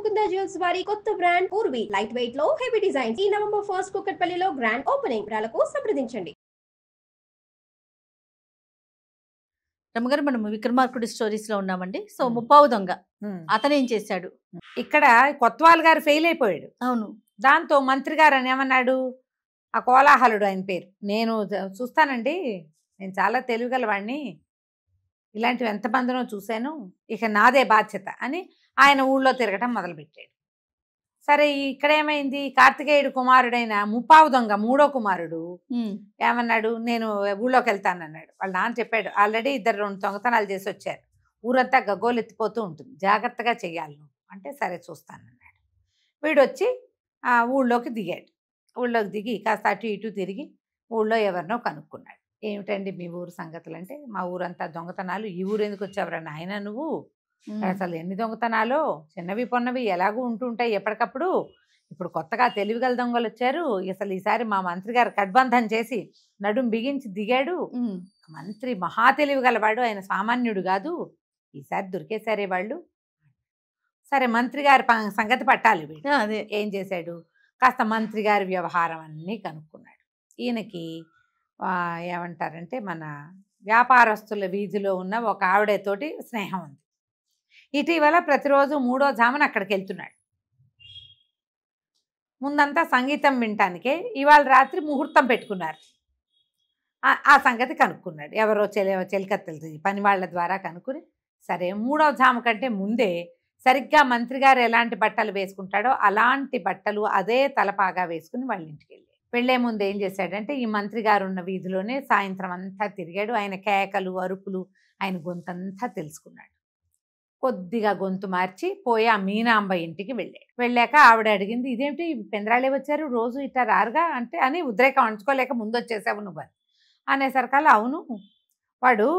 Mukunda jewels వారి కొత్త brand Purvi light weight లో హెవీ డిజైన్స్ ఈ నవంబర్ 1 కుక్కట్పల్లిలో గ్రాండ్ ఓపెనింగ్. వివరాలకు సంప్రదించండి. రమ్మగారు మనం విక్రమార్కుడి స్టోరీస్ లో ఉన్నామండి. సో ముప్పావు దొంగ అతను ఏం చేశాడు? ఇక్కడ కొత్వాల్ గారు ఫెయిల్ అయిపోయాడు. అవును. దాంతో మంత్రి గారు అని ఏమన్నాడు, ఆ కోలాహలుడు ఆయన పేరు, నేను చూస్తానండి, నేను చాలా తెలివిగలవాడిని, ఇలాంటివి ఎంతమందినో చూశాను, ఇక నాదే బాధ్యత అని ఆయన ఊళ్ళో తిరగటం మొదలుపెట్టాడు. సరే ఇక్కడ ఏమైంది, కార్తికేయుడు కుమారుడైన ముప్పావు దొంగ మూడో కుమారుడు ఏమన్నాడు, నేను ఊళ్ళోకి వెళ్తానన్నాడు. వాళ్ళ నాన్న చెప్పాడు, ఆల్రెడీ 2 దొంగతనాలు చేసి వచ్చారు, ఊరంతా గగ్గోలు ఎత్తిపోతూ ఉంటుంది, జాగ్రత్తగా చెయ్యాలి నువ్వు అంటే, సరే చూస్తానన్నాడు. వీడు వచ్చి ఊళ్ళోకి దిగాడు. ఊళ్ళోకి దిగి కాస్త అటు ఇటు తిరిగి ఊళ్ళో ఎవరినో కనుక్కున్నాడు. ఏమిటండి మీ ఊరు సంగతులు అంటే, మా ఊరంతా దొంగతనాలు, ఈ ఊరు ఎందుకు వచ్చావురా నాయన నువ్వు, అసలు ఎన్ని దొంగతనాలో, చిన్నవి పొన్నవి ఎలాగూ ఉంటుంటాయి ఎప్పటికప్పుడు, ఇప్పుడు కొత్తగా తెలివిగల దొంగలు వచ్చారు, అసలు ఈసారి మా మంత్రి గారు కడ్బంధం చేసి నడుం బిగించి దిగాడు, మంత్రి మహా తెలివిగలవాడు, ఆయన సామాన్యుడు కాదు, ఈసారి దొరికేశారే వాళ్ళు. సరే మంత్రి గారి సంగతి పట్టాలి వీడు. అదే ఏం చేశాడు, కాస్త మంత్రి గారి వ్యవహారం అన్నీ కనుక్కున్నాడు. ఈయనకి ఏమంటారంటే మన వ్యాపారస్తుల వీధిలో ఉన్న ఒక ఆవిడతోటి స్నేహం ఉంది. ఇటీవల ప్రతిరోజు 3వ జామున అక్కడికి వెళ్తున్నాడు. ముందంతా సంగీతం వినటానికే, ఇవాళ రాత్రి ముహూర్తం పెట్టుకున్నారు. ఆ సంగతి కనుక్కున్నాడు. ఎవరో చెలికత్తెలు పని వాళ్ళ ద్వారా కనుక్కుని, సరే 3వ జాము కంటే ముందే సరిగ్గా మంత్రి గారు ఎలాంటి బట్టలు వేసుకుంటాడో అలాంటి బట్టలు అదే తలపాగా వేసుకుని వాళ్ళ ఇంటికి వెళ్ళాడు. వెళ్లే ముందు ఏం చేశాడంటే, ఈ మంత్రి గారు ఉన్న వీధిలోనే సాయంత్రం అంతా తిరిగాడు. ఆయన కేకలు అరుపులు, ఆయన గొంతంతా తెలుసుకున్నాడు. కొద్దిగా గొంతు మార్చి పోయి ఆ మీనాంబ ఇంటికి వెళ్ళాడు. వెళ్ళాక ఆవిడ అడిగింది, ఇదేమిటి పెందరాళే వచ్చారు, రోజు ఇట్లా రారుగా అంటే, అని ఉద్రేకం అంచుకోలేక ముందు వచ్చేసావు నువ్వు అనేసరికల్లా, అవును వాడు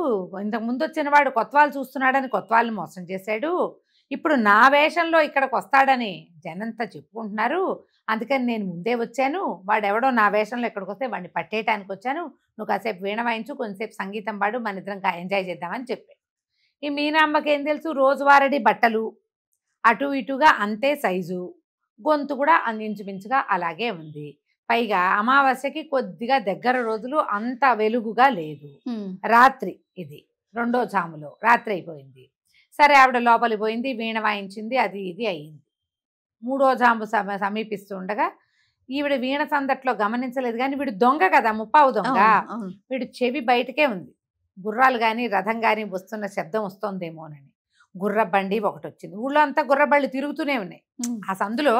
ఇంతకు ముందు వచ్చిన వాడు కొత్వాలు చూస్తున్నాడని కొత్వాల్ని మోసం చేశాడు, ఇప్పుడు నా వేషంలో ఇక్కడికి వస్తాడని జనంతా చెప్పుకుంటున్నారు, అందుకని నేను ముందే వచ్చాను, వాడెవడో నా వేషంలో ఇక్కడికి వస్తే వాడిని పట్టేయటానికి వచ్చాను, నువ్వు కాసేపు వీణ వాయించు, కొంతసేపు సంగీతం పాడు, మన ఇద్దరం ఎంజాయ్ చేద్దామని చెప్పాడు. ఈ మీనాంబకి ఏం తెలుసు, రోజువారీ బట్టలు అటు ఇటుగా అంతే సైజు, గొంతు కూడా ఇంచుమించుగా అలాగే ఉంది, పైగా అమావాస్యకి కొద్దిగా దగ్గర రోజులు అంత వెలుగుగా లేదు, రాత్రి ఇది 2వ జాములో రాత్రి అయిపోయింది. సరే ఆవిడ లోపలికి పోయింది, వీణ వాయించింది, అది ఇది అయ్యింది. 3వ జాము సమీపిస్తుండగా ఈవిడ వీణ సందట్లో గమనించలేదు, కానీ వీడు దొంగ కదా, ముప్పావు దొంగ, వీడు చెవి బయటకే ఉంది, గుర్రాలు కానీ రథం కానీ వస్తున్న శబ్దం వస్తోందేమోనని గుర్ర బండి ఒకటి వచ్చింది. ఊళ్ళో అంతా గుర్ర బళ్ళు తిరుగుతూనే ఉన్నాయి. ఆ సందులో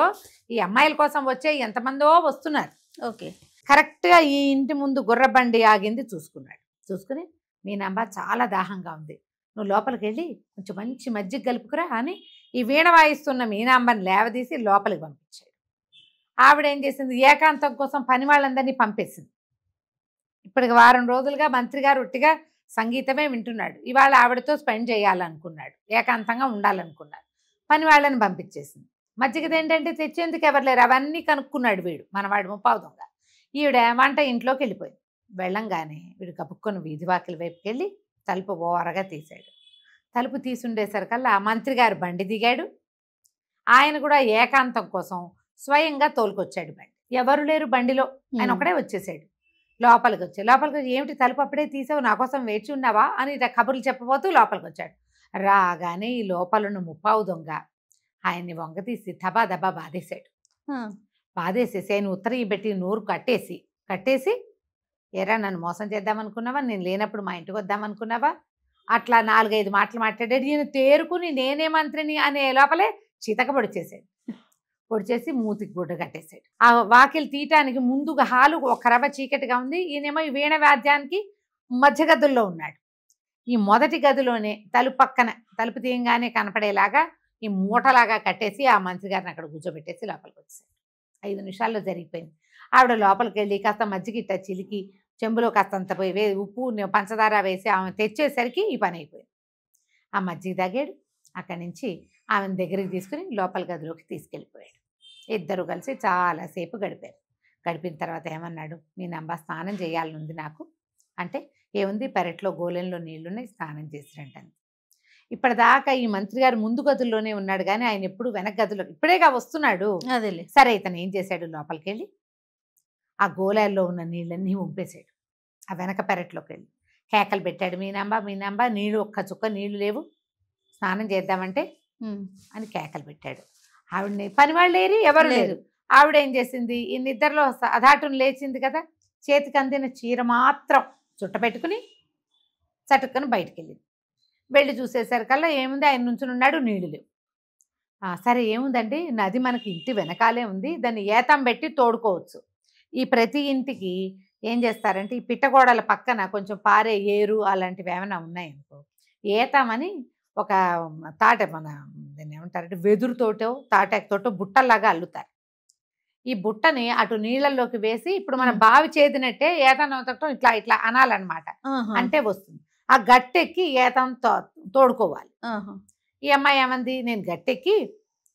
ఈ అమ్మాయిల కోసం వచ్చే ఎంతమందో వస్తున్నారు. ఓకే, కరెక్ట్గా ఈ ఇంటి ముందు గుర్ర బండి ఆగింది. చూసుకున్నాడు. చూసుకుని, మీనాంబ చాలా దాహంగా ఉంది, నువ్వు లోపలికి వెళ్ళి కొంచెం మంచి మజ్జిగ కలుపుకురా అని ఈ వీణ వాయిస్తున్న మీనాంబని లేవదీసి లోపలికి పంపించాడు. ఆవిడ ఏం చేసింది, ఏకాంతం కోసం పని వాళ్ళందరినీ పంపేసింది. ఇప్పటికి వారం రోజులుగా మంత్రి గారు ఒట్టిగా సంగీతమే వింటున్నాడు, ఇవాళ ఆవిడతో స్పెండ్ చేయాలనుకున్నాడు, ఏకాంతంగా ఉండాలనుకున్నాడు, పని వాళ్ళని పంపించేసింది. మజ్జిగది ఏంటంటే తెచ్చేందుకు ఎవరు లేరు, అవన్నీ కనుక్కున్నాడు వీడు, మనవాడు ముప్పావు దొంగ. ఈవిడ వంట ఇంట్లోకి వెళ్ళిపోయింది. వెళ్ళంగానే వీడు కప్పుకొని వీధి వాకిల వైపుకి వెళ్ళి తలుపు ఓరగా తీశాడు. తలుపు తీసుండేసరికల్లా ఆ మంత్రి గారు బండి దిగాడు. ఆయన కూడా ఏకాంతం కోసం స్వయంగా తోలుకొచ్చాడు బండి. ఎవరు లేరు బండిలో, ఆయన ఒకడే వచ్చేసాడు. లోపలికి వచ్చి ఏమిటి తలుపు అప్పుడే తీసావు, నా కోసం వేచి ఉన్నావా అని కబుర్లు చెప్పబోతూ లోపలికి వచ్చాడు. రాగానే ఈ లోపలను ముప్పావు దొంగ ఆయన్ని వంగ తీసి దబా దబా బాధేశాడు. బాధేసేసి ఆయన ఉత్తరం పెట్టి నోరు కట్టేసి ఎరా నన్ను మోసం చేద్దామనుకున్నావా, నేను లేనప్పుడు మా ఇంటికి వద్దామనుకున్నావా, అట్లా 4-5 మాటలు మాట్లాడాడు. ఈయన తేరుకుని నేనే మంత్రిని అనే లోపలే చితక పొడిచేసి మూతికి గుడ్డ కట్టేశాడు. ఆ వాకిలు తీయటానికి ముందుగా హాలు ఒక రవ్వ చీకటిగా ఉంది. ఈయనేమో ఈ వీణ వాద్యానికి మధ్య గదుల్లో ఉన్నాడు. ఈ మొదటి గదిలోనే తలుపు తీయంగానే కనపడేలాగా ఈ మూటలాగా కట్టేసి ఆ మంత్రి గారిని అక్కడ కూర్చోబెట్టేసి లోపలికి వచ్చేసాడు. 5 నిమిషాల్లో జరిగిపోయింది. ఆవిడ లోపలికి వెళ్ళి కాస్త మజ్జిగిట్ట చిలికి చెంబులో కాస్తంత ఉప్పు పంచదార వేసి ఆమె తెచ్చేసరికి ఈ పని అయిపోయింది. ఆ మజ్జిగ తాగాడు. అక్కడి నుంచి ఆమెను దగ్గరికి తీసుకుని లోపల గదిలోకి తీసుకెళ్ళిపోయాడు. ఇద్దరు కలిసి చాలాసేపు గడిపిన తర్వాత ఏమన్నాడు, మీనాంబ స్నానం చేయాలనుంది నాకు అంటే, ఏముంది పెరట్లో గోలెంలో నీళ్లున్నాయి, స్నానం చేసిరంటాను. ఇప్పటిదాకా ఈ మంత్రి గారు ముందు గదుల్లోనే ఉన్నాడు కానీ ఆయన ఎప్పుడు వెనక గదిలో ఇప్పుడేగా వస్తున్నాడు. అదేలే. సరే ఇతను ఏం చేశాడు, లోపలికి వెళ్ళి ఆ గోళాల్లో ఉన్న నీళ్ళన్నీ ఉంపేశాడు. ఆ వెనక పెరట్లోకి వెళ్ళి కేకలు పెట్టాడు, మీనాంబ నీళ్ళు ఒక్క చుక్క నీళ్లు లేవు, స్నానం చేద్దామంటే అని కేకలు పెట్టాడు. ఆవిడని పనివాళ్ళు లేరు, ఎవరు లేరు. ఆవిడ ఏం చేసింది, ఈ నిద్రలో అధాటును లేచింది కదా, చేతికి అందిన చీర మాత్రం చుట్టపెట్టుకుని చటుక్కను బయటికి వెళ్ళింది. వెళ్ళి చూసేసరికల్లా ఏముంది, ఆయన నుంచుని ఉన్నాడు, నీళ్లు లేవు. సరే ఏముందండి, నది మనకి ఇంటి వెనకాలే ఉంది, దాన్ని ఏతం పెట్టి తోడుకోవచ్చు. ఈ ప్రతి ఇంటికి ఏం చేస్తారంటే ఈ పిట్టగోడల పక్కన కొంచెం పారే ఏరు అలాంటివి ఏమైనా ఉన్నాయనుకో, ఏతామని ఒక తాట, మన దాన్ని ఏమంటారంటే వెదురుతోటో తాటాకుతోటో బుట్టల్లాగా అల్లుతారు. ఈ బుట్టని అటు నీళ్ళల్లోకి వేసి ఇప్పుడు మన బావి చేదినట్టే ఏతానవతటం ఇట్లా ఇట్లా అనాలన్నమాట, అంటే వస్తుంది. ఆ గట్టెక్కి ఏతం తోడుకోవాలి. ఈ అమ్మాయి ఏమంది, నేను గట్టెక్కి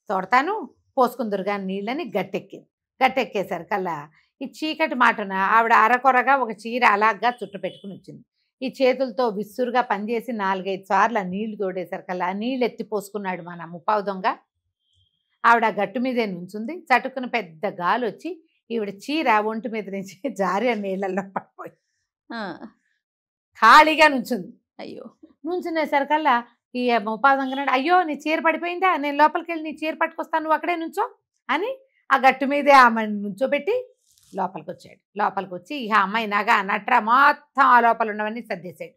తోడతాను, పోసుకుందరు కానీ నీళ్ళని గట్టెక్కింది. గట్టెక్కేసరికల్లా ఈ చీకటి మాటన ఆవిడ అరకొరగా ఒక చీర అలాగా చుట్టు పెట్టుకుని వచ్చింది. ఈ చేతులతో విస్సురుగా పనిచేసి 4-5 సార్లు ఆ నీళ్లు తోడేసరికల్లా ఆ నీళ్ళు ఎత్తి పోసుకున్నాడు మన ముప్పావు దొంగ. ఆవిడ గట్టు మీదే నుంచుంది. చటుకుని పెద్ద గాలి వచ్చి ఈవిడ చీర ఒంటి మీద నుంచి జారి ఆ నీళ్ళల్లో పడిపోయి ఖాళీగా నుంచుంది. అయ్యో, నుంచునేసరికల్లా ఈ ముప్పావు దొంగ నాడు, అయ్యో నీ చీర పడిపోయిందా, నేను లోపలికి వెళ్ళి నీ చీర పట్టుకొస్తాను, నువ్వు అక్కడే నుంచో అని ఆ గట్టు మీదే ఆమెను నుంచోబెట్టి లోపలికి వచ్చాడు. లోపలికి వచ్చి ఇక అమ్మాయి నగ నట్ర మొత్తం ఆ లోపల ఉన్నవన్నీ సర్దేశాడు.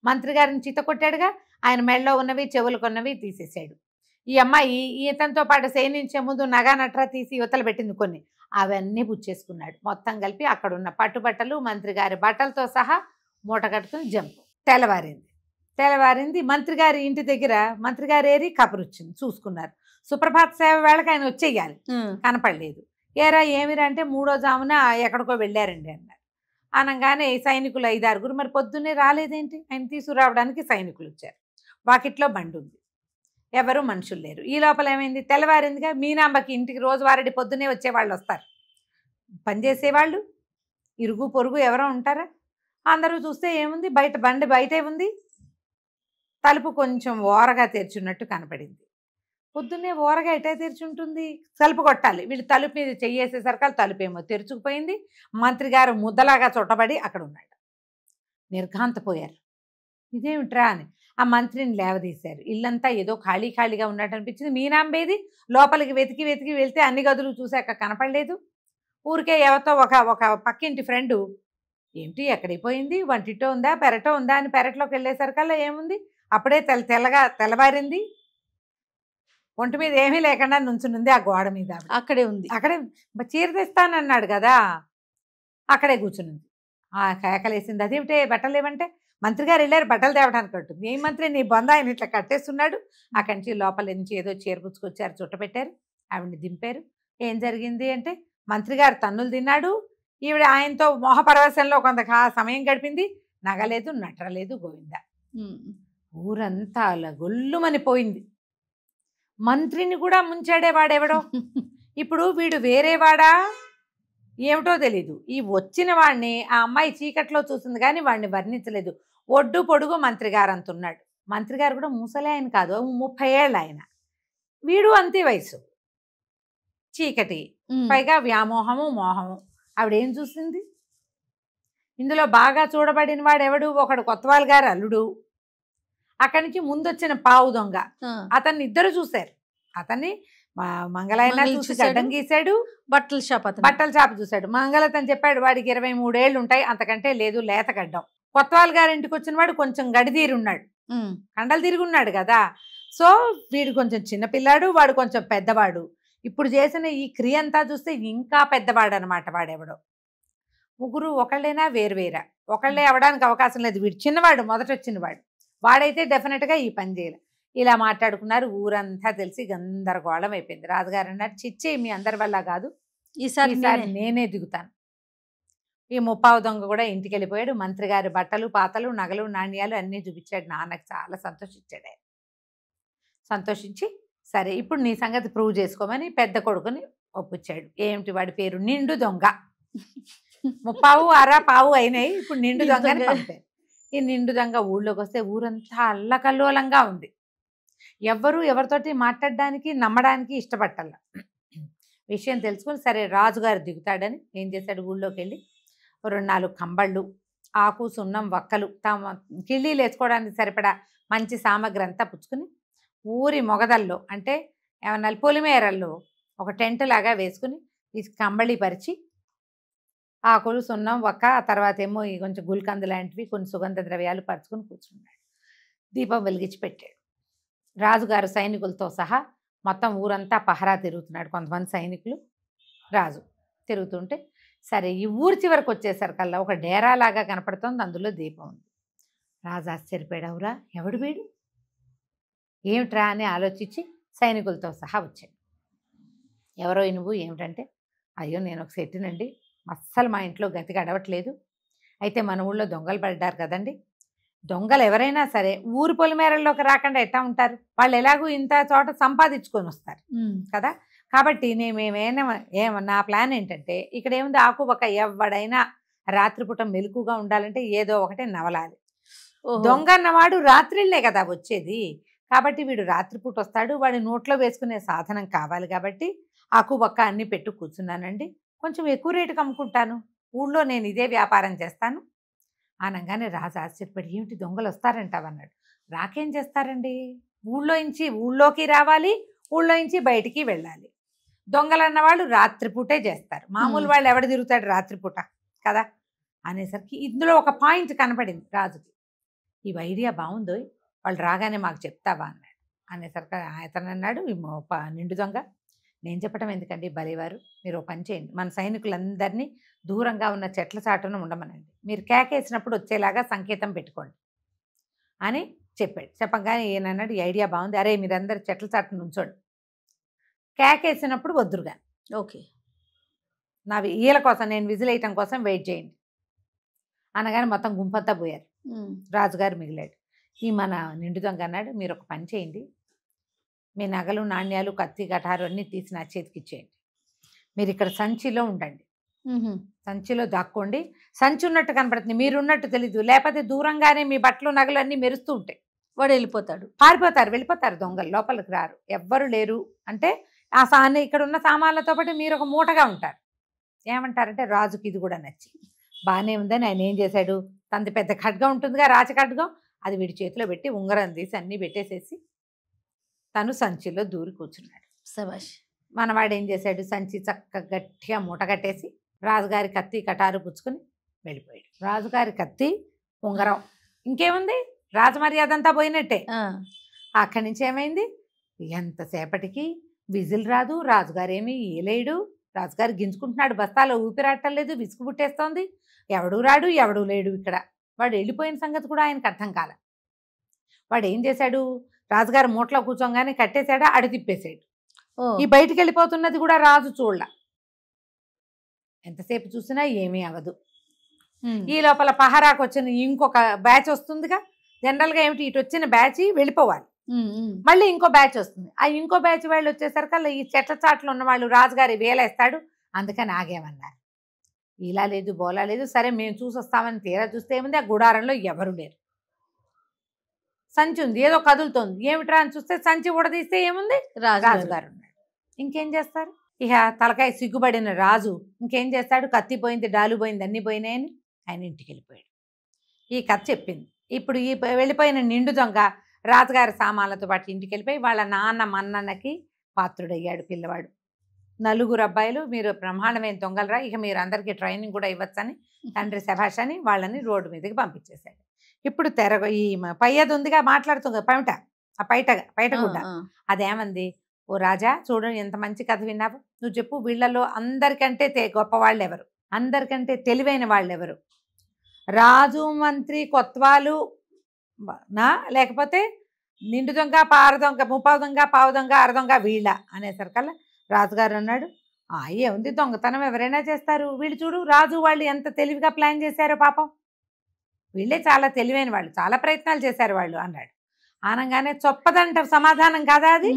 మంత్రి గారిని చిత్త కొట్టాడుగా, ఆయన మెడలో ఉన్నవి చెవులు కొన్నవి తీసేశాడు. ఈ అమ్మాయి ఈతనితో పాటు శయనించే ముందు నగ నట్ర తీసి యువతలు పెట్టింది కొన్ని, అవన్నీ పుచ్చేసుకున్నాడు. మొత్తం కలిపి అక్కడ ఉన్న పట్టుబట్టలు మంత్రి గారి బట్టలతో సహా మూట కట్టుకుని జంపు. తెల్లవారింది. మంత్రి గారి ఇంటి దగ్గర మంత్రి గారు ఏరి కబురొచ్చింది, చూసుకున్నారు. సుప్రభాత సేవ వేళకి ఆయన వచ్చేయాలి, కనపడలేదు. ఏరా ఏమిరా అంటే 3వ జామున ఎక్కడికో వెళ్ళారండి అన్నారు. అనగానే సైనికులు 5-6 మరి పొద్దున్నే రాలేదేంటి, ఆయన తీసుకురావడానికి సైనికులు వచ్చారు. వాకిట్లో బండి ఉంది, ఎవరు మనుషులు లేరు. ఈ లోపల ఏమైంది, తెల్లవారిందిగా. మీనాంబకి ఇంటికి రోజువారీ పొద్దున్నే వచ్చేవాళ్ళు వస్తారు, పనిచేసేవాళ్ళు, ఇరుగు పొరుగు ఎవరో ఉంటారా. అందరూ చూస్తే ఏముంది, బయట బండి బయటే ఉంది, తలుపు కొంచెం ఓరగా తెరిచున్నట్టు కనపడింది. పొద్దున్నే ఓరగా ఎటే తెరిచి ఉంటుంది, తలుపు కొట్టాలి. వీళ్ళు తలుపు మీద చెయ్యేసేసరికి తలుపు ఏమో తెరుచుకుపోయింది. మంత్రి గారు ముద్దలాగా చుట్టబడి అక్కడ ఉన్నాడు. నిర్ఘాంతపోయారు, ఇదేమిట్రా అని. ఆ మంత్రిని లేవదీశారు. ఇల్లంతా ఏదో ఖాళీగా ఉన్నట్టు అనిపించింది. మీనాంబేది లోపలికి వెతికి వెళ్తే అన్ని గదులు చూశాక కనపడలేదు. ఊరికే ఎవరితో ఒక పక్కింటి ఫ్రెండు, ఏమిటి ఎక్కడిపోయింది, వంటిటో ఉందా పెరటో ఉందా అని పెరట్లోకి వెళ్ళేసరికల్లా ఏముంది, అప్పుడే తెల్లవారింది. ఒంటి మీద ఏమీ లేకుండా నుంచునుంది ఆ గోడ మీద. అక్కడే ఉంది. అక్కడే చీర తెస్తానన్నాడు కదా, అక్కడే కూర్చునుంది. ఆ కేకలేసింది, అదేమిటే బట్టలు లేవంటే, మంత్రి గారు వెళ్ళారు బట్టలు తేవడానికి అంటుంది. ఏ మంత్రి, నీ బొంద ఆయన ఇట్లా కట్టేస్తున్నాడు. అక్కడి నుంచి లోపల నుంచి ఏదో చీర పుచ్చుకొచ్చారు, చుట్టపెట్టారు, ఆవిడని దింపారు. ఏం జరిగింది అంటే, మంత్రి గారు తన్నులు తిన్నాడు, ఈవిడ ఆయనతో మోహపరవశంలో కొంత సమయం గడిపింది. నగలేదు, నటరలేదు, గోవింద. ఊరంతా అలా గొల్లుమని పోయింది. మంత్రిని కూడా ముంచాడే వాడెవడో. ఇప్పుడు వీడు వేరేవాడా ఏమిటో తెలీదు. ఈ వచ్చిన వాడిని ఆ అమ్మాయి చీకట్లో చూసింది కానీ వాడిని వర్ణించలేదు. ఒడ్డు పొడుగు మంత్రి గారు అంటున్నాడు. మంత్రి గారు కూడా ముసలే ఆయన కాదు, 30 ఏళ్ళు ఆయన. వీడు అంతే వయసు, చీకటి, పైగా వ్యామోహము మోహము. ఆవిడేం చూసింది, ఇందులో బాగా చూడబడిన వాడెవడు, ఒకడు కొత్తవాళ్ళ గారు అల్లుడు. అక్కడి నుంచి ముందొచ్చిన పావు దొంగ, అతన్ని ఇద్దరు చూశారు. అతన్ని మంగళాయన చూసి గడ్డం గీశాడు, బట్టల షాప్ చూశాడు. మంగళతని చెప్పాడు వాడికి 23 ఏళ్ళు ఉంటాయి, అంతకంటే లేదు, లేత గడ్డం. కొత్తవాళ్ళ గారి ఇంటికి వచ్చిన వాడు కొంచెం గడిదీరున్నాడు, కండలు తిరుగున్నాడు కదా. సో వీడు కొంచెం చిన్నపిల్లాడు, వాడు కొంచెం పెద్దవాడు. ఇప్పుడు చేసిన ఈ క్రియ అంతా చూస్తే ఇంకా పెద్దవాడు అనమాట వాడెవడో. ముగ్గురు ఒకళ్ళైనా వేరువేరా, ఒకళ్ళే అవడానికి అవకాశం లేదు. వీడు చిన్నవాడు, మొదట వచ్చినవాడు, వాడైతే డెఫినెట్గా ఈ పని చేయాలి. ఇలా మాట్లాడుకున్నారు. ఊరంతా తెలిసి గందరగోళం అయిపోయింది. రాజుగారు అన్నారు, చిచ్చే మీ అందరి వల్ల కాదు, ఈసారి నేనే దిగుతాను. ఈ ముప్పావు దొంగ కూడా ఇంటికి వెళ్ళిపోయాడు. మంత్రి గారి బట్టలు పాతలు నగలు నాణ్యాలు అన్నీ చూపించాడు. నాన్నకి చాలా సంతోషించాడు. ఆయన సంతోషించి, సరే ఇప్పుడు నీ సంగతి ప్రూవ్ చేసుకోమని పెద్ద కొడుకుని ఒప్పించాడు. ఏమిటి వాడి పేరు, నిండు దొంగ. ముప్పావు అర పావు అయినాయి, ఇప్పుడు నిండు దొంగని పంపారు. ఈ నిండు దొంగ ఊళ్ళోకి వస్తే ఊరంతా అల్లకల్లోలంగా ఉంది. ఎవ్వరు ఎవరితోటి మాట్లాడడానికి నమ్మడానికి ఇష్టపట్టాల. విషయం తెలుసుకుని సరే రాజుగారు దిగుతాడని ఏం చేశాడు, ఊళ్ళోకి వెళ్ళి 2-4 కంబళ్ళు, ఆకు, సున్నం, వక్కలు, తమ కిళ్ళీలు వేసుకోవడానికి సరిపడా మంచి సామగ్రి అంతా పుచ్చుకుని ఊరి మొగదల్లో అంటే ఏమన్నా పొలిమేరల్లో ఒక టెంట్ లాగా వేసుకుని ఈ కంబళి పరిచి ఆకులు, సున్నం, వక్క, ఆ తర్వాత ఏమో ఈ కొంచెం గుల్కందు లాంటివి కొన్ని సుగంధ ద్రవ్యాలు పరుచుకుని కూర్చున్నాడు. దీపం వెలిగించి పెట్టాడు. రాజుగారు సైనికులతో సహా మొత్తం ఊరంతా పహరా తిరుగుతున్నాడు. కొంతమంది సైనికులు, రాజు తిరుగుతుంటే సరే ఈ ఊరి చివరికి వచ్చేసరికల్లా ఒక డేరా లాగా కనపడుతోంది, అందులో దీపం ఉంది. రాజు ఆశ్చర్యపోయాడు, అవురా ఎవడు వీడు, ఏమిట్రా అని ఆలోచించి సైనికులతో సహా వచ్చాడు. ఎవరో నువ్వు ఏమిటంటే, అయ్యో నేను ఒక సెట్టినండి, అస్సలు మా ఇంట్లో గతి గడవట్లేదు. అయితే మన ఊళ్ళో దొంగలు పడ్డారు కదండి, దొంగలు ఎవరైనా సరే ఊరు పొలిమేరల్లోకి రాకుండా ఎట్టా ఉంటారు, వాళ్ళు ఎలాగూ ఇంత చోట సంపాదించుకొని వస్తారు కదా. కాబట్టి నా ప్లాన్ ఏంటంటే ఇక్కడ ఏముంది, ఆకు ఒక ఎవడైనా రాత్రిపూట మెలకుగా ఉండాలంటే ఏదో ఒకటి నవలాలి. దొంగ అన్నవాడు రాత్రిళ్లే కదా వచ్చేది, కాబట్టి వీడు రాత్రిపూట వస్తాడు, వాడి నోట్లో వేసుకునే సాధనం కావాలి కాబట్టి ఆకు బక్క అన్ని పెట్టు కూర్చున్నానండి, కొంచెం ఎక్కువ రేటుకి అమ్ముకుంటాను, ఊళ్ళో నేను ఇదే వ్యాపారం చేస్తాను అనగానే రాజు ఆశ్చర్యపడి, ఏమిటి దొంగలు వస్తారంటావన్నాడు. రాకేం చేస్తారండి, ఊళ్ళోకి రావాలి, ఊళ్ళో నుంచి బయటికి వెళ్ళాలి. దొంగలు అన్నవాళ్ళు రాత్రిపూటే చేస్తారు, మామూలు వాళ్ళు ఎవడు తిరుగుతాడు రాత్రిపూట కదా అనేసరికి ఇందులో ఒక పాయింట్ కనపడింది రాజుకి. ఈ ఐడియా బాగుందో, వాళ్ళు రాగానే మాకు చెప్తావా అన్నాడు. అనేసరికి అతను అన్నాడు, నిండు దొంగ, నేను చెప్పడం ఎందుకండి బలివారు, మీరు ఒక పని చేయండి, మన సైనికులందరినీ దూరంగా ఉన్న చెట్ల చాటున ఉండమనండి, మీరు కేకేసినప్పుడు వచ్చేలాగా సంకేతం పెట్టుకోండి అని చెప్పాడు. చెప్పగానే ఈయనన్నాడు, ఈ ఐడియా బాగుంది, అరే మీరందరూ చెట్ల చాటున ఉంచోండి, కేకేసినప్పుడు వద్దురుగా, ఓకే నా ఈల కోసం నేను విజిల్ వేయటం కోసం వెయిట్ చేయండి అనగానే మొత్తం గుంపంతా పోయారు. రాజుగారు మిగిలాడు. ఈ మన నిండు దొంగ అన్నాడు, మీరు ఒక పని చేయండి, మీ నగలు, నాణ్యాలు, కత్తి, కటారు అన్నీ తీసి నా చేతికి ఇచ్చేయండి, మీరు ఇక్కడ సంచిలో ఉండండి, సంచిలో దాక్కోండి, సంచి ఉన్నట్టు కనపడుతుంది, మీరున్నట్టు తెలీదు, లేకపోతే దూరంగానే మీ బట్టలు, నగలు అన్నీ మెరుస్తూ ఉంటాయి, వాడు వెళ్ళిపోతాడు, పారిపోతారు, వెళ్ళిపోతారు, దొంగలు లోపలికి రారు, ఎవ్వరు లేరు అంటే ఆ ఇక్కడ ఉన్న సామాన్లతో పాటు మీరు ఒక మూటగా ఉంటారు. ఏమంటారంటే రాజుకి ఇది కూడా నచ్చి బాగానే ఉందని ఆయన ఏం చేశాడు, తనది పెద్ద ఖడ్గం ఉంటుందిగా, రాచ ఖడ్గం, అది వీడి చేతిలో పెట్టి ఉంగరం తీసి అన్నీ పెట్టేసేసి తను సంచిలో దూరి కూర్చున్నాడు. శభాష్. మనవాడు ఏం చేశాడు, సంచి చక్కగా గట్టిగా మూట కట్టేసి రాజుగారి కత్తి, కటారు పుచ్చుకొని వెళ్ళిపోయాడు. రాజుగారి కత్తి, ఉంగరం, ఇంకేముంది, రాజమర్యాద అంతా పోయినట్టే. అక్కడి నుంచి ఏమైంది, ఎంతసేపటికి విజిల్ రాదు, రాజుగారు ఏమి ఏలేడు, రాజుగారు గింజుకుంటున్నాడు, బస్తాలో ఊపిరాటం లేదు, విసుగు పుట్టేస్తోంది, ఎవడు రాడు, ఎవడు లేడు ఇక్కడ. వాడు వెళ్ళిపోయిన సంగతి కూడా ఆయనకు అర్థం కాల. వాడు ఏం చేశాడు, రాజుగారు మూటలో కూర్చోగానే కట్టేశాడా, అడి తిప్పేసాడు. ఈ బయటికి వెళ్ళిపోతున్నది కూడా రాజు చూడలా, ఎంతసేపు చూసినా ఏమీ అవ్వదు. ఈ లోపల పహరాకు వచ్చిన ఇంకొక బ్యాచ్ వస్తుందిగా, జనరల్గా ఏమిటి, ఇటు వచ్చిన బ్యాచ్ వెళ్ళిపోవాలి, మళ్ళీ ఇంకో బ్యాచ్ వస్తుంది, ఆ ఇంకో బ్యాచ్ వాళ్ళు వచ్చేసరికి ఈ చెట్ల చాట్లు ఉన్న వాళ్ళు రాజుగారి వేలేస్తాడు, అందుకని ఆగేమన్నారు. ఇలా లేదు, బోలా లేదు, సరే మేము చూసొస్తామని తీరా చూస్తే ఏముంది, ఆ గుడారంలో ఎవరు లేరు, సంచి ఉంది, ఏదో కదులుతోంది, ఏమిట్రా అని చూస్తే సంచి ఊడదీస్తే ఏముంది, రాజుగారు ఉన్నాడు. ఇంకేం చేస్తారు, ఇక తలకాయ సిగ్గుపడిన రాజు ఇంకేం చేస్తాడు, కత్తి పోయింది, డాలు పోయింది, అన్నీ పోయినాయని ఆయన ఇంటికి వెళ్ళిపోయాడు. ఈ కథ చెప్పింది. ఇప్పుడు ఈ వెళ్ళిపోయిన నిండు దొంగ రాజుగారి సామాన్లతో పాటు ఇంటికి వెళ్ళిపోయి వాళ్ళ నాన్న మన్నన్నకి పాత్రుడయ్యాడు పిల్లవాడు. 4 అబ్బాయిలు, మీరు బ్రహ్మాండమైన దొంగలరా, ఇక మీరు అందరికీ ట్రైనింగ్ కూడా ఇవ్వచ్చని తండ్రి శభాష్ అని వాళ్ళని రోడ్డు మీదకి పంపించేశాడు. ఇప్పుడు ఈ పయ్యది ఉందిగా మాట్లాడుతుంది పైట, ఆ పైట గుడ్డ, అదేమంది, ఓ రాజా చూడు ఎంత మంచి కథ విన్నావు, నువ్వు చెప్పు, వీళ్ళలో అందరికంటే గొప్పవాళ్ళు ఎవరు, అందరికంటే తెలివైన వాళ్ళు ఎవరు, రాజు, మంత్రి, కొత్వాలు నా, లేకపోతే నిండు దొంగ, పార దొంగ, ముప్పావు దొంగ, పావు దొంగ, అర దొంగ, వీళ్ళ అనేసరికల్లా రాజుగారు అన్నాడు, ఏముంది, దొంగతనం ఎవరైనా చేస్తారు, వీళ్ళు చూడు రాజు వాళ్ళు ఎంత తెలివిగా ప్లాన్ చేశారో పాపం, వీళ్ళే చాలా తెలివైన వాళ్ళు, చాలా ప్రయత్నాలు చేశారు వాళ్ళు అన్నాడు. అనగానే చొప్పదంట సమాధానం కదా అది,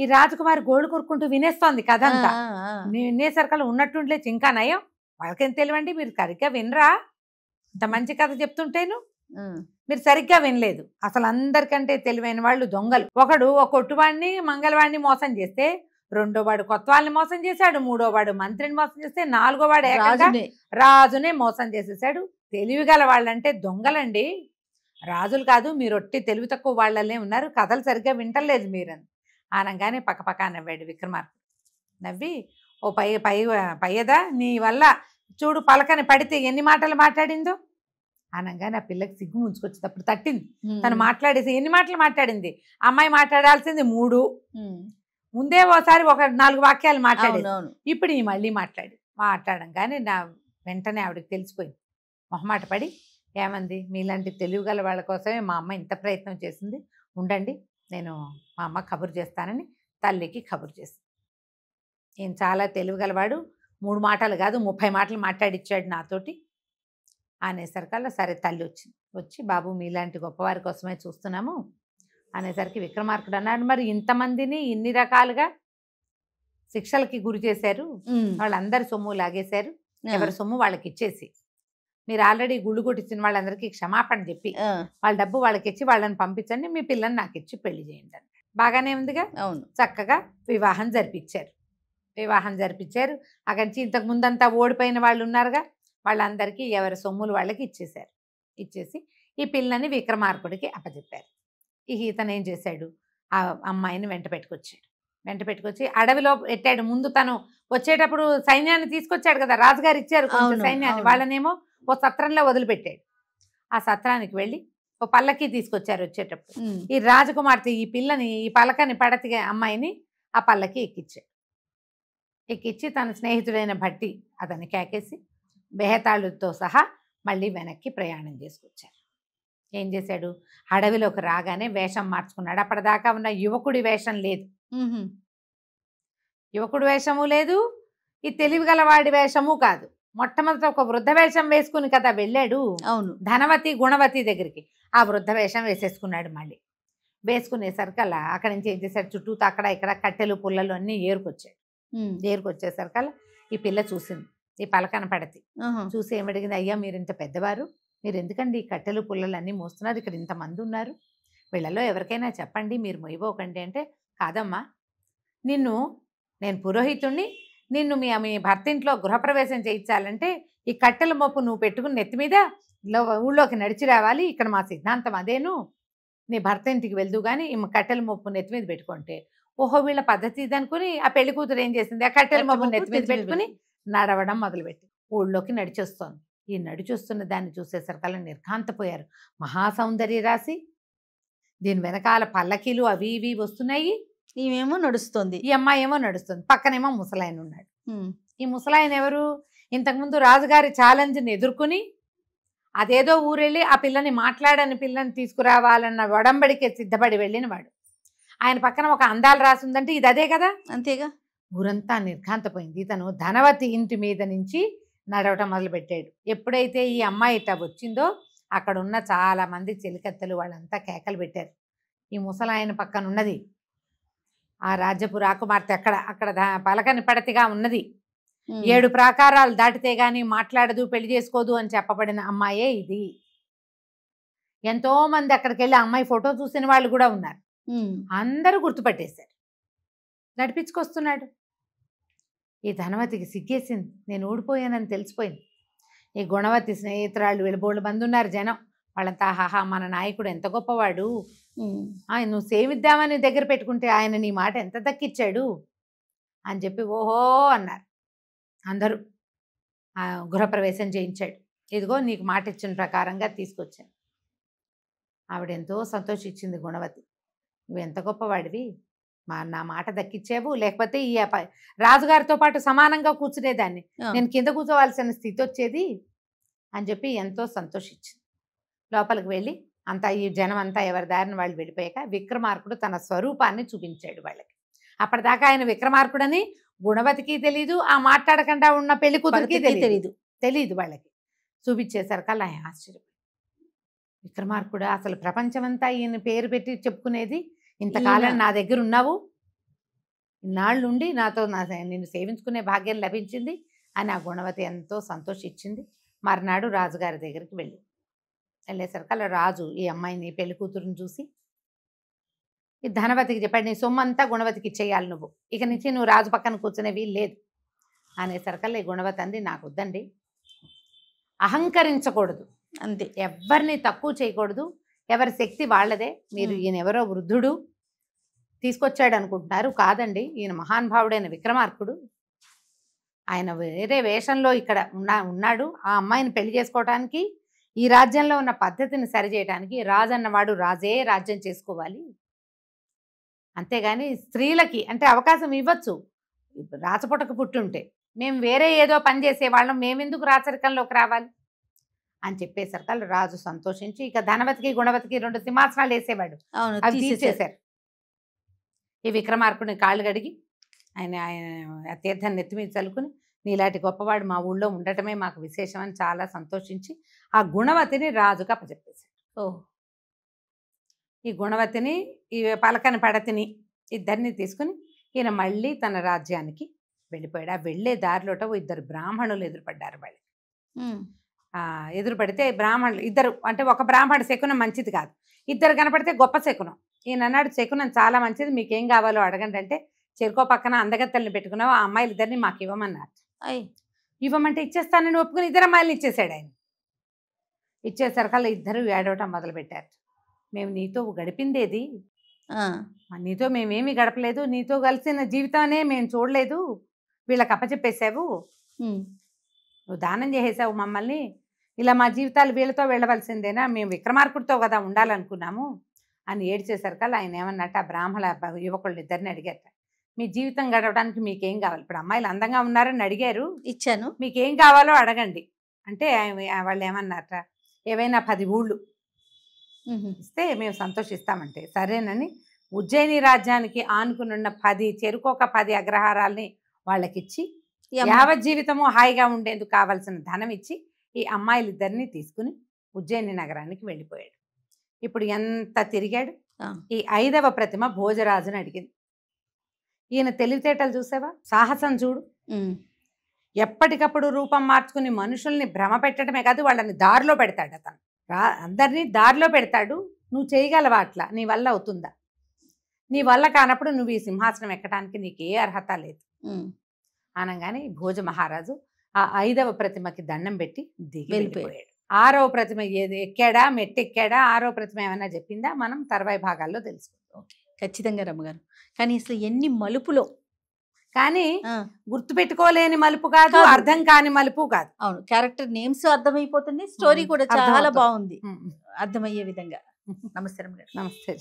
ఈ రాజకుమారి గోళ్ళు కొరుక్కుంటూ వినేస్తోంది కథ అంతా. వినేసరికల్లా ఉన్నట్టుండలే ఇంకా నయం, వాళ్ళకేం తెలివండి, మీరు సరిగ్గా వినరా, ఇంత మంచి కథ చెప్తుంటేను మీరు సరిగ్గా వినలేదు. అసలు అందరికంటే తెలివైన వాళ్ళు దొంగలు. ఒకడు ఒక కొట్టువాడిని మంగళవాడిని మోసం చేస్తే, రెండో వాడు కొత్త వాళ్ళని మోసం చేశాడు, మూడో వాడు మంత్రిని మోసం చేస్తే, నాలుగో వాడు ఏకంగా రాజునే మోసం చేసేసాడు. తెలివి గల వాళ్ళంటే దొంగలండి, రాజులు కాదు. మీరు ఒట్టి తెలివి తక్కువ వాళ్ళనే ఉన్నారు, కథలు సరిగ్గా వింటలేదు మీరని అనగానే పక్కపక్క నవ్వాడు విక్రమార్కుడు. నవ్వి, ఓ పయ్యదా, నీ వల్ల చూడు పలకని పడితే ఎన్ని మాటలు మాట్లాడిందో అనగానే ఆ పిల్లకి సిగ్గు ముంచుకొచ్చింది. అప్పుడు తట్టింది. తను మాట్లాడేసి ఎన్ని మాటలు మాట్లాడింది. అమ్మాయి మాట్లాడాల్సింది 3, ముందే ఓసారి ఒక 4 వాక్యాలు మాట్లాడేది. ఇప్పుడు ఈ మళ్ళీ మాట్లాడంగానే నా వెంటనే ఆవిడకి తెలిసిపోయింది. మొహమాట పడి ఏమంది, మీలాంటి తెలివిగల వాళ్ళ కోసమే మా అమ్మ ఇంత ప్రయత్నం చేసింది, ఉండండి నేను మా అమ్మ కబురు చేస్తానని తల్లికి కబురు చేసింది. ఈయన చాలా తెలివిగలవాడు, 3 మాటలు కాదు 30 మాటలు మాట్లాడిచ్చాడు నాతోటి అనేసరికల్లా సరే తల్లి వచ్చి బాబు మీలాంటి గొప్పవారి కోసమే చూస్తున్నాము అనేసరికి విక్రమార్కుడు అన్నాడు, మరి ఇంతమందిని ఇన్ని రకాలుగా శిక్షలకి గురి చేశారు, వాళ్ళందరి సొమ్ము లాగేశారు, ఎవరి సొమ్ము వాళ్ళకి ఇచ్చేసి మీరు ఆల్రెడీ గుళ్ళు కొట్టించిన వాళ్ళందరికీ క్షమాపణ చెప్పి వాళ్ళ డబ్బు వాళ్ళకి ఇచ్చి వాళ్ళని పంపించండి, మీ పిల్లని నాకు ఇచ్చి పెళ్లి చేయండి అని. బాగానే ఉందిగా. అవును, చక్కగా వివాహం జరిపించారు. అక్కడి నుంచి ఇంతకు ముందంతా ఓడిపోయిన వాళ్ళు ఉన్నారుగా, వాళ్ళందరికీ ఎవరి సొమ్ములు వాళ్ళకి ఇచ్చేశారు. ఇచ్చేసి ఈ పిల్లని విక్రమార్కుడికి అప్పచెప్పారు. ఇతను ఏం చేశాడు, ఆ అమ్మాయిని వెంట పెట్టుకొచ్చి అడవిలో పెట్టాడు. ముందు తను వచ్చేటప్పుడు సైన్యాన్ని తీసుకొచ్చాడు కదా, రాజుగారు ఇచ్చారు సైన్యాన్ని, వాళ్ళనేమో ఓ సత్రంలో వదిలిపెట్టాడు. ఆ సత్రానికి వెళ్ళి ఓ పల్లకి తీసుకొచ్చారు. వచ్చేటప్పుడు ఈ రాజకుమార్తె ఈ పిల్లని, ఈ పలకని పడతి అమ్మాయిని ఆ పల్లకి ఎక్కించి తన స్నేహితుడైన భట్టి అతన్ని కేకేసి బెహతాళుతో సహా మళ్ళీ వెనక్కి ప్రయాణం చేసుకొచ్చారు. ఏం చేశాడు, అడవిలోకి రాగానే వేషం మార్చుకున్నాడు. అప్పటిదాకా ఉన్న యువకుడి వేషం లేదు, యువకుడి వేషము లేదు, ఈ తెలివిగలవాడి వేషము కాదు. మొట్టమొదట ఒక వృద్ధ వేషం వేసుకుని కదా వెళ్ళాడు. అవును, ధనవతి గుణవతి దగ్గరికి ఆ వృద్ధ వేషం వేసేసుకున్నాడు. మళ్ళీ వేసుకునేసరికల్లా అక్కడి నుంచి ఏం చేశాడు, చుట్టూ అక్కడ ఇక్కడ కట్టెలు పుల్లలు అన్నీ ఏరుకొచ్చేసరికల్లా ఈ పిల్ల చూసింది, ఈ పలకన పడతి చూసి ఏమడిగింది, అయ్యా మీరు ఇంత పెద్దవారు, మీరు ఎందుకండి ఈ కట్టెలు పుల్లలు అన్నీ మోస్తున్నారు, ఇక్కడ ఇంతమంది ఉన్నారు, వీళ్ళలో ఎవరికైనా చెప్పండి, మీరు మొయ్యబోకండి అంటే, కాదమ్మా నేను పురోహితుణ్ణి, నిన్ను మీ భర్త ఇంట్లో గృహప్రవేశం చేయించాలంటే ఈ కట్టెల మోపు నువ్వు పెట్టుకుని నెత్తి మీద ఊళ్ళోకి నడిచి రావాలి, ఇక్కడ మా సిద్ధాంతం అదేను, నీ భర్త ఇంటికి వెళ్దు కానీ ఈ కట్టెల మోపు నెత్తి మీద పెట్టుకుంటే, ఓహో వీళ్ళ పద్ధతి ఇది అనుకుని ఆ పెళ్లి కూతురు ఏం చేసింది, ఆ కట్టెల మోపు నెత్తి మీద పెట్టుకుని నడవడం మొదలుపెట్టి ఊళ్ళోకి నడిచొస్తోంది. ఈ నడిచొస్తున్న దాన్ని చూసేసరికల్లా నిర్ఘాంతపోయారు. మహాసౌందర్య రాశి, దీని వెనకాల పల్లకీలు అవి ఇవి వస్తున్నాయి, ఈమెమో నడుస్తుంది, ఈ అమ్మాయి ఏమో నడుస్తుంది, పక్కనేమో ముసలాయన ఉన్నాడు. ఈ ముసలాయన ఎవరు, ఇంతకుముందు రాజుగారి ఛాలెంజ్ని ఎదుర్కొని అదేదో ఊరెళ్ళి ఆ పిల్లని మాట్లాడని పిల్లని తీసుకురావాలన్న వడంబడికి సిద్ధపడి వెళ్ళిన వాడు. ఆయన పక్కన ఒక అందాలు రాసిందంటే ఇది అదే కదా, అంతేగా. ఊరంతా నిర్ఘాంతపోయింది. ఇతను ధనవతి ఇంటి మీద నుంచి నడవటం మొదలుపెట్టాడు. ఎప్పుడైతే ఈ అమ్మాయి ఇట్లా వచ్చిందో అక్కడ ఉన్న చాలా మంది చెలికత్తెలు వాళ్ళంతా కేకలు పెట్టారు. ఈ ముసలాయన పక్కన ఉన్నది ఆ రాజ్యపు రాకుమార్తె, అక్కడ పలకని పడతిగా ఉన్నది, 7 ప్రాకారాలు దాటితే గాని మాట్లాడదు, పెళ్లి చేసుకోదు అని చెప్పబడిన అమ్మాయే ఇది. ఎంతో మంది అక్కడికి వెళ్ళి అమ్మాయి ఫోటో చూసిన వాళ్ళు కూడా ఉన్నారు. అందరూ గుర్తుపట్టేశారు. నడిపించుకొస్తున్నాడు. ఈ ధనవతికి సిగ్గేసింది, నేను ఓడిపోయానని తెలిసిపోయింది. ఈ గుణవతి స్నేహితురాళ్ళు వెళ్ళబోళ్ళు మంది ఉన్నారు జనం, వాళ్ళంతా హాహా మన నాయకుడు ఎంత గొప్పవాడు, నువ్వు సేవిద్దామని దగ్గర పెట్టుకుంటే ఆయన నీ మాట ఎంత దక్కిచ్చాడు అని చెప్పి ఓహో అన్నారు. అందరూ గృహప్రవేశం చేయించాడు. ఇదిగో నీకు మాట ఇచ్చిన ప్రకారంగా తీసుకొచ్చాను. ఆవిడ ఎంతో సంతోషించింది గుణవతి, నువ్వు ఎంత గొప్పవాడివి, నా మాట దక్కిచ్చావు, లేకపోతే ఈ రాజుగారితో పాటు సమానంగా కూర్చునేదాన్ని, నేను కింద కూర్చోవలసిన స్థితి వచ్చేది అని చెప్పి ఎంతో సంతోషించింది. లోపలికి వెళ్ళి అంతా ఈ జనం అంతా ఎవరి దారిని వాళ్ళు వెళ్ళిపోయాక విక్రమార్కుడు తన స్వరూపాన్ని చూపించాడు వాళ్ళకి. అప్పటిదాకా ఆయన విక్రమార్కుడని గుణవతికి తెలీదు, ఆ మాట్లాడకుండా ఉన్న పెళ్లి కూతురికి తెలీదు వాళ్ళకి. చూపించేసరికల్లా ఆయన ఆశ్చర్యపోయి, విక్రమార్కుడు అసలు ప్రపంచమంతా ఈయన పేరు పెట్టి చెప్పుకునేది, ఇంతకాలం నా దగ్గర ఉన్నావు, ఇన్నాళ్ళుండి నాతో నిన్ను సేవించుకునే భాగ్యం లభించింది అని ఆ గుణవతి ఎంతో సంతోషించింది. మర్నాడు రాజుగారి దగ్గరికి వెళ్ళి వెళ్ళేసరికి అలా రాజు ఈ అమ్మాయిని పెళ్లి కూతురుని చూసి ఈ ధనవతికి చెప్పాడు, నీ సొమ్మంతా గుణవతికి ఇచ్చేయాలి, నువ్వు ఇక నుంచి నువ్వు రాజు పక్కన కూర్చునే వీలు లేదు అనేసరికల్లా ఈ గుణవతి అంది, నాకు వద్దండి, అహంకరించకూడదు, అంతే, ఎవరిని తక్కువ చేయకూడదు, ఎవరి శక్తి వాళ్ళదే, మీరు ఈయన ఎవరో వృద్ధుడు తీసుకొచ్చాడు అనుకుంటున్నారు, కాదండి, ఈయన మహానుభావుడైన విక్రమార్కుడు, ఆయన వేరే వేషంలో ఇక్కడ ఉన్నాడు, ఆ అమ్మాయిని పెళ్లి చేసుకోవటానికి ఈ రాజ్యంలో ఉన్న పద్ధతిని సరిచేయడానికి రాజు అన్నవాడు రాజే రాజ్యం చేసుకోవాలి, అంతేగాని స్త్రీలకి అంటే అవకాశం ఇవ్వచ్చు, రాచపుటకు పుట్టుంటే మేము వేరే ఏదో పని చేసేవాళ్ళం, మేమెందుకు రాచరికంలోకి రావాలి అని చెప్పేసరికి రాజు సంతోషించి ఇక ధనవతికి గుణవతికి 2 సింహాసనాలు వేసేవాడు, అవి తీసేశారు. ఈ విక్రమార్కుడిని కాళ్ళు కడిగి ఆయన తీర్థం నెత్తి మీద చల్లుకుని, నీలాంటి గొప్పవాడు మా ఊళ్ళో ఉండటమే మాకు విశేషం అని చాలా సంతోషించి ఆ గుణవతిని రాజుకు అప్పచెప్పేశాడు. ఈ గుణవతిని ఈ పలకని పడతిని ఇద్దరిని తీసుకుని ఈయన మళ్ళీ తన రాజ్యానికి వెళ్ళిపోయాడు. ఆ వెళ్ళే దారిలోట 2 బ్రాహ్మణులు ఎదురుపడ్డారు. వాళ్ళకి ఎదురుపడితే బ్రాహ్మణులు ఇద్దరు, అంటే ఒక బ్రాహ్మణ శకునం మంచిది కాదు, 2 కనపడితే గొప్ప శకునం. ఈయన అన్నాడు, శకునం చాలా మంచిది, మీకేం కావాలో అడగండి అంటే, చెరుకో పక్కన అందగత్తెల్ని పెట్టుకున్నావు, ఆ అమ్మాయిలు ఇద్దరిని మాకు ఇవ్వమన్నారు. ఇవ్వమంటే ఇచ్చేస్తానని ఒప్పుకుని 2 అమ్మాయిలు ఇచ్చేసాడు ఆయన. ఇచ్చేసరికల్లా ఇద్దరు ఏడవటం మొదలుపెట్టారు. మేము నీతో గడిపిందేది, నీతో మేమేమి గడపలేదు, నీతో కలిసిన జీవితానే మేము చూడలేదు, వీళ్ళకి అప్పచెప్పేసావు, నువ్వు దానం చేసేసావు మమ్మల్ని, ఇలా మా జీవితాలు వీళ్ళతో వెళ్ళవలసిందేనా, మేము విక్రమార్కుడితో కదా ఉండాలనుకున్నాము అని ఏడ్చేసరికల్లా ఆయన ఏమన్నట్టు ఆ బ్రాహ్మణ యువకుళ్ళు ఇద్దరిని అడిగారట, మీ జీవితం గడవడానికి మీకేం కావాలి, ఇప్పుడు అమ్మాయిలు అందంగా ఉన్నారని అడిగారు, ఇచ్చాను, మీకేం కావాలో అడగండి అంటే వాళ్ళు ఏమన్నారట, ఏవైనా 10 ఊళ్ళు ఇస్తే మేము సంతోషిస్తామంటే సరేనని ఉజ్జయిని రాజ్యానికి ఆనుకునున్న 10 చెరుకొక 10 అగ్రహారాల్ని వాళ్ళకిచ్చి యావత్ జీవితము హాయిగా ఉండేందుకు కావలసిన ధనం ఇచ్చి ఈ అమ్మాయిలిద్దరిని తీసుకుని ఉజ్జయిని నగరానికి వెళ్ళిపోయాడు. ఇప్పుడు ఎంత తిరిగాడు. ఈ 5వ ప్రతిమ భోజరాజుని అడిగింది. ఈయన తెలివితేటలు చూసావా, సాహసం చూడు, ఎప్పటికప్పుడు రూపం మార్చుకుని మనుషుల్ని భ్రమ పెట్టడమే కాదు వాళ్ళని దారిలో పెడతాడు. అతను అందరినీ దారిలో పెడతాడు. నువ్వు చేయగలవా, అట్లా నీ వల్ల అవుతుందా, నీ వల్ల కానప్పుడు నువ్వు ఈ సింహాసనం ఎక్కడానికి నీకు ఏ అర్హత లేదు అనగానే భోజ మహారాజు ఆ 5వ ప్రతిమకి దండం పెట్టి దిగి వెళ్ళిపోయాడు. 6వ ప్రతిమ ఏది ఎక్కాడా, మెట్టెక్కాడా, 6వ ప్రతిమ ఏమైనా చెప్పిందా మనం తర్వాయి భాగాల్లో తెలుసుకుందాం. ఖచ్చితంగా రమ్మగారు. కానీ అసలు ఎన్ని మలుపులో, కానీ గుర్తుపెట్టుకోలేని మలుపు కాదు, అర్థం కాని మలుపు కాదు. అవును, క్యారెక్టర్ నేమ్స్ అర్థమైపోతుంది, స్టోరీ కూడా చాలా బాగుంది అర్థమయ్యే విధంగా. నమస్తే రమ్మగారు. నమస్తే.